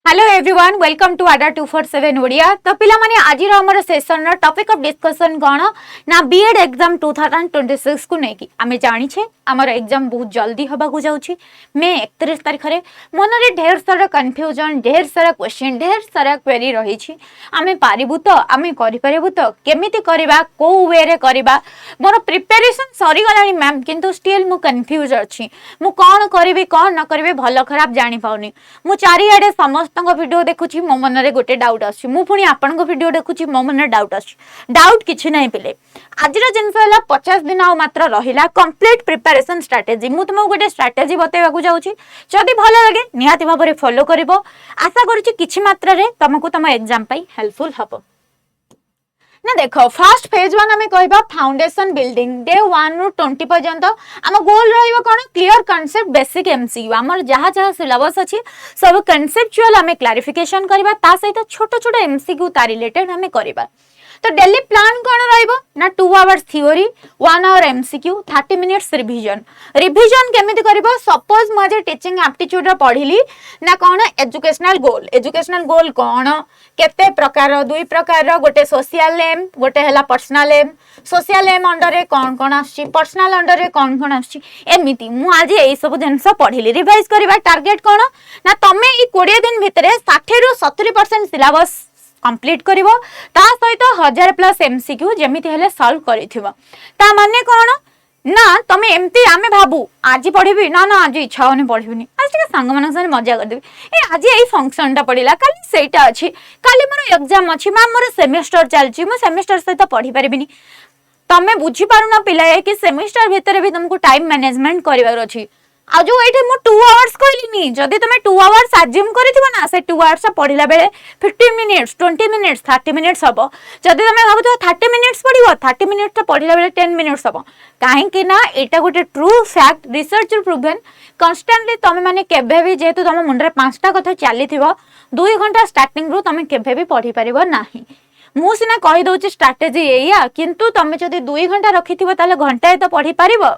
Hello everyone welcome to Adda 247 Odia. तो पिला माने आज हमर सेशन रा टॉपिक ऑफ डिस्कशन कोन ना बीएड एग्जाम 2026 को नेकी आमे जानि छे हमर एग्जाम बहुत जल्दी हबा को जाउची मे 31 तारिख रे मन रे ढेर सारा कंफ्यूजन ढेर सारा क्वेश्चन ढेर सारा क्वेरी रही छी आमे पारिबु तो आमे करि पारिबु तो केमिति करबा को वे रे करबा मोर प्रिपरेशन सरी गलानी मैम किंतु स्टिल मु कंफ्यूज अछि मु कोन करबी कोन न करबी भलो खराब जानि पाउनी मु चारि आडे समस्त वीडियो देखुची मो मन रे गोटे डाउट आछि मु पुनी आपन को वीडियो देखुची मो मन रे डाउट आछि डाउट किछि नै पिले आजिरा जिंस हला 50 दिन आ मात्र रहिला कंप्लीट प्रिपरेशन स्ट्रेटजी मु तुमको गोटे स्ट्रेटजी बतेबा को जाउची जदी भलो लागे निहाती भाबरे फॉलो करिवो आशा करूची किछि मात्रा रे तुमको तुम एग्जाम पई हेल्पफुल हबो ना देखो फर्स्ट फेज 1 हमें कहबा फाउंडेशन बिल्डिंग डे 1 रु 20 पर्यंत हम गोल रहइबो कोन क्लियर कांसेप्ट बेसिक एमसीक्यू हमर जहा जहा सिलेबस अछि सब कांसेप्चुअल हमें क्लैरिफिकेशन करबा ता सहित छोटो छोटो एमसीक्यू ता रिलेटेड हमें करबा तो डेली प्लान कोन रहइबो ना 2 hours theory 1 hour MCQ 30 minutes revision केमिति करबो सपोज म जे टीचिंग एप्टीट्यूड रा पढिली ना कोन एजुकेशनल गोल कोन केते प्रकार दुई प्रकार रो गोटे सोशल एम गोटे हला पर्सनल एम सोशल एम अंडर रे कोन आछि पर्सनल अंडर रे कोन आछि एमिति मु आज एई सब जिंस पढिली रिवाइज करबा टारगेट कोन ना तमे ई 20 दिन भितरे 60 रु 70% सिलेबस कंप्लीट करिवो ता सहित 1000 प्लस एमसीक्यू जेमिति हेले सॉल्व करिथिबो ता माने कोन ना तमे एमती आमे भाबू आज पढिबी ना ना आज इच्छा होने पढिबिनी आज के संग मन संग मजा कर देबी ए आज एई फंक्शन ता पडिला काली सेटा अछि काली मोर एग्जाम अछि मैम मोर सेमेस्टर चलछि मो सेमेस्टर सहित पढि परिबिनी तमे बुझी पारु ना पिला कि सेमेस्टर भितरे भी तुमको टाइम मैनेजमेंट करिवार अछि आ जो एठी मु 2 आवर्स कहलिनी जदी तमे 2 आवर्स अज्यूम करिथिबो ना से 2 आवर्स पढिला बेले 15 मिनिट्स 20 मिनिट्स 30 मिनिट्स हबो जदी तमे भाबो 30 मिनिट्स पढिबो 30 मिनिट्स तो पढिला बेले 10 मिनिट्स हबो काहे कि ना एटा गोटे true fact research proven constantly तमे माने केबे भी जेतु तम मुंडरे पांचटा कथा चालीथिबो 2 घंटा स्टार्टिंग रु तमे केबे भी पढि परिबो नाही मु सिना कहि दउची स्ट्रेटजी एया किंतु तमे जदी 2 घंटा रखिथिबो ताले घंटा तो पढि परिबो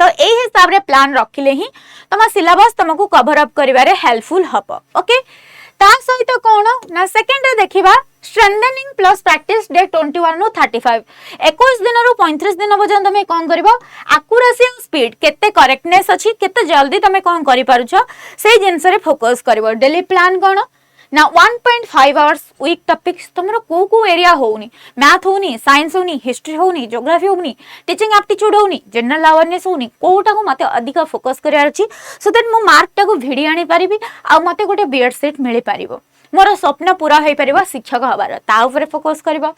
तो एही हिसाब रे प्लान रखिले ही तमा सिलेबस तुमको कवर अप करिवारे हेल्पफुल हबो ओके ता सहित कोन ना सेकंड रे देखिबा स्ट्रेंथनिंग प्लस प्रैक्टिस डे 21 नु 35 21 दिन रु 35 दिन पर्यंत तमे कोन करबो एक्यूरेसी और स्पीड केते करेक्टनेस अछि केते जल्दी तमे कोन करि पारुछो से जिंस रे फोकस करबो डेली प्लान कोन ना 1.5 आवर्स वीक टॉपिक्स तमरो को एरिया होउनी मैथ होउनी साइंस होउनी हिस्ट्री होउनी ज्योग्राफी होउनी टीचिंग एप्टीट्यूड होउनी जनरल अवेयरनेस होउनी कोटा को मते अधिक फोकस करियार अछि सो दैट मो मार्क टा को भिडी आनी परिबी आ मते गोटे बीएड सीट मिली परिबो मोर स्वप्न पूरा होई परिबो शिक्षक हबार ता ऊपर फोकस करबो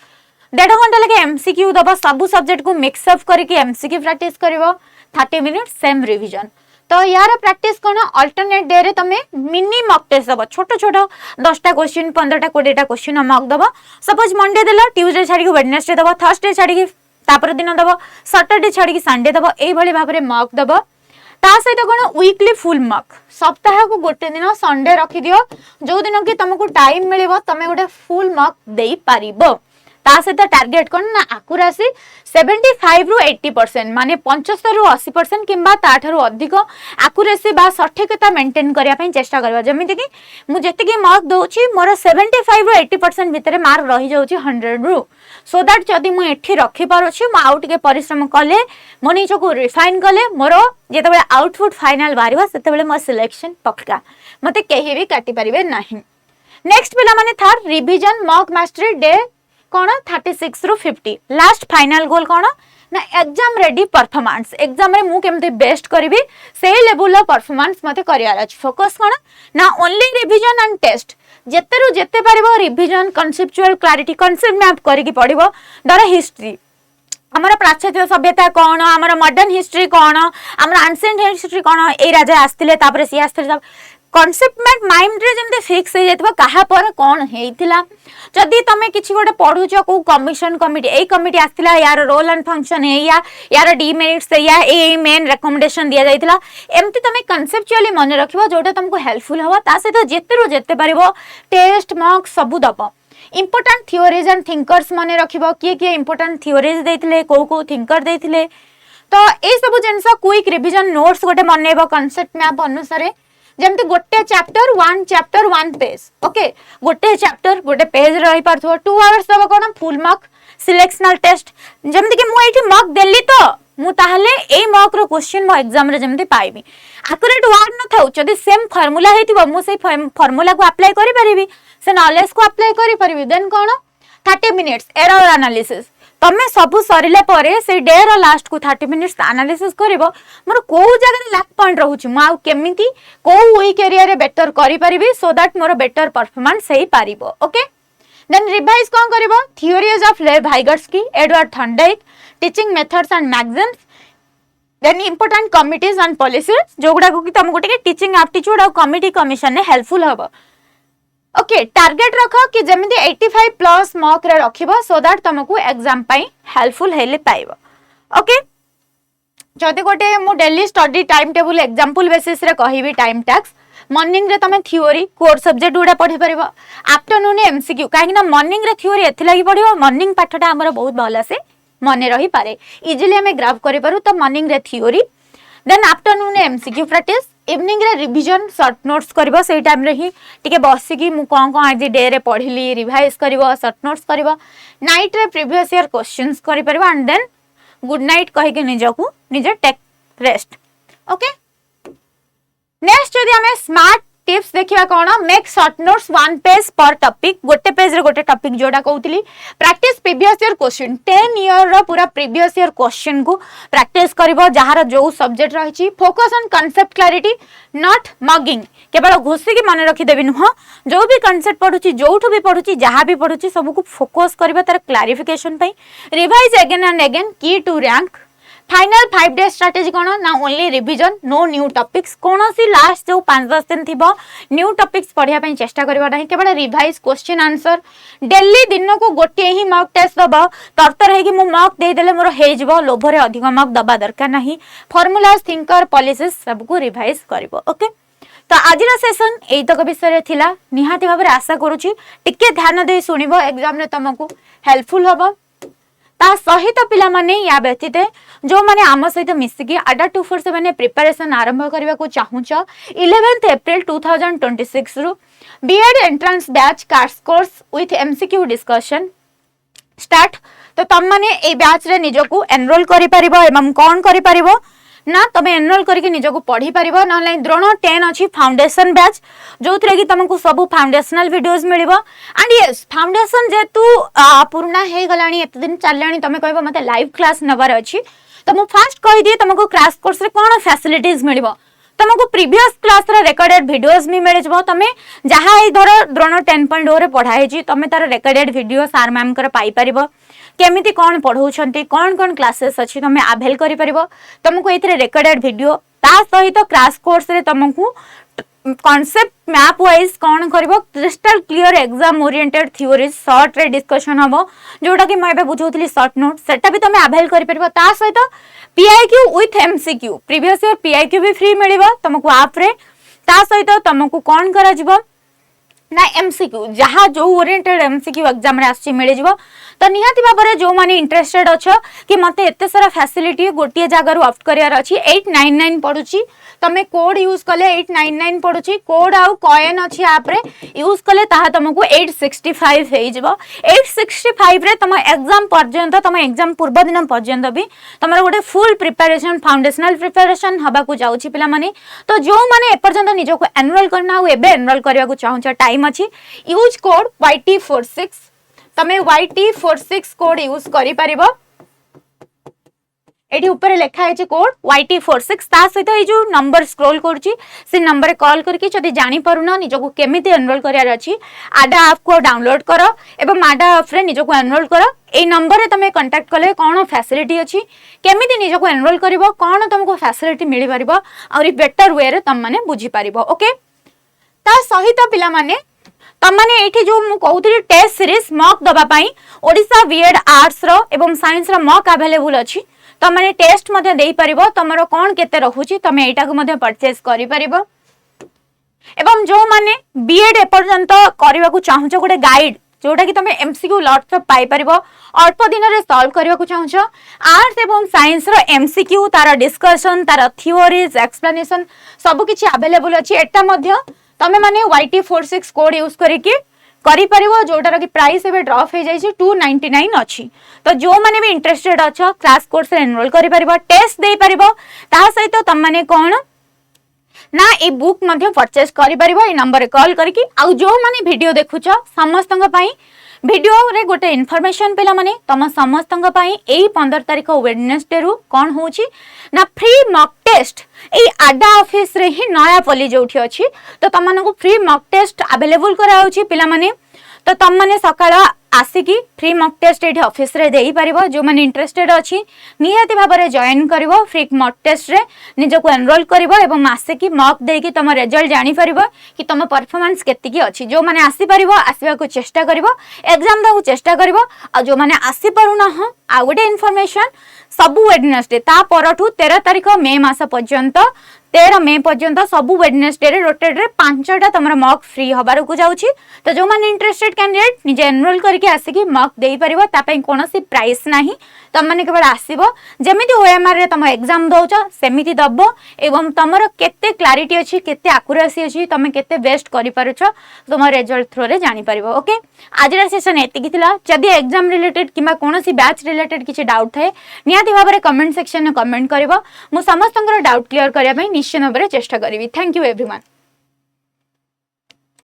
1.5 घंटा लगे एमसीक्यू दबा सब सब्जेक्ट को मिक्स अप करके एमसीक्यू प्रैक्टिस करबो 30 मिनिट्स सेम रिवीजन तो यार प्रैक्टिस कोन अल्टरनेट डे रे तमे मिनी मॉक टेस्ट दबो छोटो छोटो 10टा क्वेश्चन 15टा 20टा क्वेश्चन मॉक दबो सपोज मंडे देला ट्यूसडे छाडी को वेडनेसडे दबो थर्सडे छाडी के तापर दिन दबो सैटरडे छाडी के संडे दबो एई भली भाबरे मॉक दबो ता सहित कोन वीकली फुल मॉक सप्ताह को गोटे दिन संडे रखि दियो जो दिन कि तुमको टाइम मिलिबो तमे गोटे फुल मॉक देई पारिबो ता सहित टार्गेट कोन ना एक्यूरेसी 75 रु 80% माने 75 रु 80% किंबा ताठारु अधिक एक्यूरेसी बा सठिकता मेंटेन करिया पई चेष्टा करबा जेमिति कि मु जेति कि मार्क दोछि मोर 75 रु 80% भितरे मार्क रहि जाउछि 100 रु सो दैट जदी मु एठी रखि पारोछि मु आउट के परिश्रम कले मो निज को रिफाइन कले मोर जेतबे आउटपुट फाइनल बारिबा सेतबे मोर सिलेक्शन पक्का मते केही भी काटि परिबे नाही नेक्स्ट पिला माने third revision mock mastery day कोन 36 रु 50 लास्ट फाइनल गोल कोन ना एग्जाम रेडी परफॉर्मेंस एग्जाम रे मु केमते बेस्ट करबी से लेवल ऑफ परफॉर्मेंस मते करियार अछि फोकस कोन ना ओनली रिवीजन एंड टेस्ट जेतेरु जेते पारिबो revision conceptual clarity concept map करिकि पढिबो डर हिस्ट्री हमर प्राचीन सभ्यता कोन हमर मॉडर्न हिस्ट्री कोन हमर एंशिएंट हिस्ट्री कोन ए राजा आस्तिले तापर सी आस्तिले कॉन्सेप्ट मैट माइंड रे जेमते फिक्स हे जेतबा कहा पर कोन हेइथिला जदी तमे किछि गोटे पढुछ को कमिशन कमिटी ए कमिटी आस्तिला यार रोल एंड फंक्शन हे यार डिमेरिट्स या ए मेन रिकमेंडेशन दिया जाइथिला एमती तमे कांसेप्चुअली मन रखिबो जोटा तुमको हेल्पफुल हवा ता सहित जेतेरु जेते पारिबो टेस्ट मार्क सब दबो इंपोर्टेंट थ्योरीज एंड थिंकर्स मन रखिबो किए इंपोर्टेंट थ्योरीज देथिले को थिंकर देथिले तो ए सब जिंस क्विक रिवीजन नोट्स गोटे मनैबो कांसेप्ट मैप अनुसार जमते गोटे चैप्टर वन पेज ओके गोटे चैप्टर गोटे पेज रही पारथो 2 आवर्स दबा कोन फुल मार्क सिलेक्शनल टेस्ट जमते कि मु एठी मार्क देली तो मु ताहले ए मार्क रो क्वेश्चन मो एग्जाम रे जमते पाइबी एक्यूरेट वर्ड न थाउ जदी सेम फार्मूला हेतिबो मु से फार्मूला को अप्लाई करि परिबी से नॉलेज को अप्लाई करि परिबी देन कोन 30 मिनिट्स एरर एनालिसिस तमे सब सरिला परे से डे रो लास्ट को 30 मिनिट्स एनालिसिस करबो मोर को जगह लैक पॉइंट रहउची म आ केमिति को वीक एरिया रे बेटर करि परिबी so that more better performance सही पारिबो ओके देन रिवाइज कोन करबो theories of Lev Vygotsky Edward Thorndike teaching methods and magazines then important committees and policies जोगुडा को कि तुमको टिके टीचिंग एप्टीट्यूड और कमिटी कमिशन ने हेल्पफुल हबो ओके टारगेट रखो कि जेमिति 85 प्लस मार्क रे रखिबो सो दैट तुमको एग्जाम पई हेल्पफुल हेले पाइबो ओके जदि गोटे मु daily study time table example basis रे कहिबी टाइम टैक्स मॉर्निंग रे तमे थ्योरी कोर सब्जेक्ट गुडा पढि परिबो आफ्टरनून एमसीक्यू काहे ना मॉर्निंग रे थ्योरी एथि लागि पढिबो मॉर्निंग पाठटा हमर बहुत भला से मने रही पारे इजीली हमें ग्राफ करि पारु तो मॉर्निंग रे theory then afternoon MCQ practice evening रे रिवीजन शॉर्ट नोट्स करबो सेही टाइम रे ही टिके बसी की मु कोन कोन आज डे रे पढिली रिवाइज करबो शॉर्ट नोट्स करबो नाइट रे प्रीवियस ईयर क्वेश्चंस करि परबो एंड देन गुड नाइट कहि के निजकू निज टेक रेस्ट ओके नेक्स्ट जदि हमें स्मार्ट टिप्स देखिया कोन मेक शॉर्ट नोट्स 1 पेज पर टॉपिक गोटे पेज रे गोटे टॉपिक जोडा कहउतली practice previous year question 10 year रो पूरा प्रीवियस ईयर क्वेश्चन को प्रैक्टिस करबो जहार जो सब्जेक्ट रहिची focus on concept clarity not mugging केवल घोसी के मन रखी देबी नुह जो भी कांसेप्ट पढुची जोठु भी पढुची जहां भी पढुची सब को फोकस करबा तार क्लैरिफिकेशन पई revise again and again key to rank final 5 day strategy कोन ना only revision no new topics कोनोसी लास्ट जो 5-10 दिन थिबो न्यू टॉपिक्स पढिया पई चेष्टा करबा नाही केवल रिवाइज क्वेश्चन आंसर डेली दिन को गोटे ही मॉक टेस्ट दबा तरतर है कि मु मॉक दे देले मोर हे जबो लोभ रे अधिक मॉक दबा दरकार नाही फार्मूलास थिंकर पॉलिसीज सब को रिवाइज करबो ओके तो आज सेशन एई तक विषय थिला निहाती भाबरे आशा करूची टिके ध्यान दे सुनिबो एग्जाम रे तुमको हेल्पफुल होबो ता सहित पिला माने या व्यतीत जो माने आम सहित मिसिकी आडा 247 प्रिपरेशन आरंभ करबा को चाहूछ 11 अप्रैल 2026 रु BEd entrance batch cards course with MCQ discussion start तो तम माने ए बैच रे निजको एनरोल करि परिबो एवं कोन करि परिबो ना तमे एनरोल करके निजको पढ़ी परिबो न लाइन द्रोण 10 अछि फाउंडेशन बैच जोथरे कि तुमको सब फाउंडेशनल वीडियोस मिलिबो एंड यस फाउंडेशन जेतु पूर्णा हे गलानी एत दिन चललानी तमे कहबो मते लाइव क्लास नवर अछि तो मु फर्स्ट कहि दिए तुमको क्रैश कोर्स रे कोन फैसिलिटीज मिलिबो तुमको प्रीवियस क्लास रे रिकॉर्डेड वीडियोस भी मिल जबो तमे जहा ए धर द्रोण 10.0 रे पढाई छी तमे तार रिकॉर्डेड वीडियो सार मैम कर पाई परिबो केमिति कोन पढौछंती कोन कोन क्लासेस अछि तमे अवेल करि परिबो तुमको एथरे रिकॉर्डेड वीडियो ता सहित क्रैश कोर्स रे तुमको कॉन्सेप्ट मैप वाइज कोन करबो crystal clear exam oriented theories short रे डिस्कशन हबो जोटा कि मैं बुझौतली शॉर्ट नोट सेटा भी तमे अवेल करि परिबो ता सहित PIQ with MCQ previous year PIQ भी फ्री मिलिबो तुमको ऐप रे ता सहित तुमको कोन करा जिवो ना एमसीक्यू जहाँ जो ओरिएंटेड एमसीक्यू एग्जाम रे आछि मिल जिवो तो निहाती भाबरे जो माने इंटरेस्टेड अछ कि मते एते सारा फैसिलिटी गोटिए जगह रु ऑप्ट करियार अछि 899 पडुची तमे कोड यूज कले 899 पडुची कोड आउ कॉइन अछि ऐप रे यूज कले ताहा तुमको 865 हे जिवो 865 रे तम एग्जाम पर्यंत तम एग्जाम पूर्व दिन पर्यंत भी तमर गोटे फुल प्रिपरेशन फाउंडेशनल प्रिपरेशन हबा को जाउची पिला माने तो जो माने ए पर्यंत निजो को एनरोल करना हो एबे एनरोल करबा को चाहू छ टाइम अछि यूज कोड YT46 तमे YT46 कोड यूज करि परिबो एठी ऊपर लिखा है कोड YT46 ता सहित ए जो नंबर स्क्रॉल करछि से नंबर कॉल करके जदि जानि परुना निजको केमिति एनरोल करियार अछि आडा ऐप को डाउनलोड करो एवं आडा ऐप रे निजको एनरोल करो ए नंबर रे तमे कांटेक्ट कले कोन फैसिलिटी अछि केमिति निजको एनरोल करबो कोन तुमको फैसिलिटी मिलि परिबो और बेटर वे रे तम माने बुझी परिबो ओके ता सहित पिला माने तम माने एठी जो मु कहउतली टेस्ट सीरीज मॉक दबा पई ओडिसा बीएड आर्ट्स रो एवं साइंस रो मॉक अवेलेबल अछि तम माने टेस्ट मध्ये देई परिबो तमरो कोन केते रहुची तमे एटा को मध्ये परचेज करि परिबो एवं जो माने बीएड ए पर्यंत करबा को चाहू छ गोटे गाइड जोटा कि तमे एमसीक्यू लॉट्स ऑफ पाई परिबो अल्प दिन रे सॉल्व करबा को चाहू छ आर्ट्स एवं साइंस रो एमसीक्यू तार डिस्कशन तार थ्योरीज एक्सप्लेनेशन सब किछि अवेलेबल अछि एटा मध्य तमे माने YT46 कोड यूज करके करि परिबो जोटार कि प्राइस एबे ड्रॉप हो जाई छी 299 अछि। तो जो माने भी इंटरेस्टेड अछ क्लास कोर्स रे एनरोल करि परिबो टेस्ट देई परिबो ता सहित तम माने कोन ना ए बुक मध्य परचेस करि परिबो ए नंबर रे कॉल करके आ जो माने वीडियो देखुछ समस्तंग पई वीडियो रे गोटे इन्फॉर्मेशन पेला माने तम समस्तंग पई एई 15 तारिख वेडनेसडे रु कोन होची ना फ्री मॉक टेस्ट ए आडा ऑफिस रे ही नया पली जोठी अछि तो तम माने को फ्री मॉक टेस्ट अवेलेबल करा होची पिला माने तो तम माने सकाळ आसिकी फ्री मॉक टेस्ट एठी ऑफिस रे देई परिबो जो माने इंटरेस्टेड अछि निहाती भाबरे जॉइन करिवो फ्री मॉक टेस्ट रे निज को एनरोल करिवो एवं आसिकी मॉक देकी तम रिजल्ट जानि परिबो कि तम परफॉर्मेंस केति की अछि जो माने आसी परिबो आसीबा को चेष्टा करिवो एग्जाम दा को चेष्टा करिवो आ जो माने आसी परुना ह आ गोटे इन्फॉर्मेशन सबु वेडनेसडे ता परठू 13 तारिख मे मास पर्यंत 13 मे पर्यंत सबु वेडनेसडे रे रोटेट रे 5टा तमरा मॉक फ्री हबार को जाउची तो जो माने इंटरेस्टेड कैंडिडेट निजे एनरोल करके आसिकी मॉक देई परिबो ता पई कोनोसी प्राइस नाही तम माने केवल आसीबो जेमिति ओएमआर रे तम एग्जाम दोउछ सेमिति दबो एवं तमरो केते क्लैरिटी अछि केते एक्यूरेसी अछि तमे केते बेस्ट करि पारुछ तम रिजल्ट थ्रू रे जानि परिबो। ओके आज रा सेशन एतिकी थिला जदि एग्जाम रिलेटेड किबा कोनोसी बैच रिलेटेड किछि डाउट थाए नियाती भाबरे कमेंट सेक्शन में कमेंट करिवो मु समस्तंकर डाउट क्लियर करिया पई निश्चय भाबरे चेष्टा करिवि। Thank you everyone.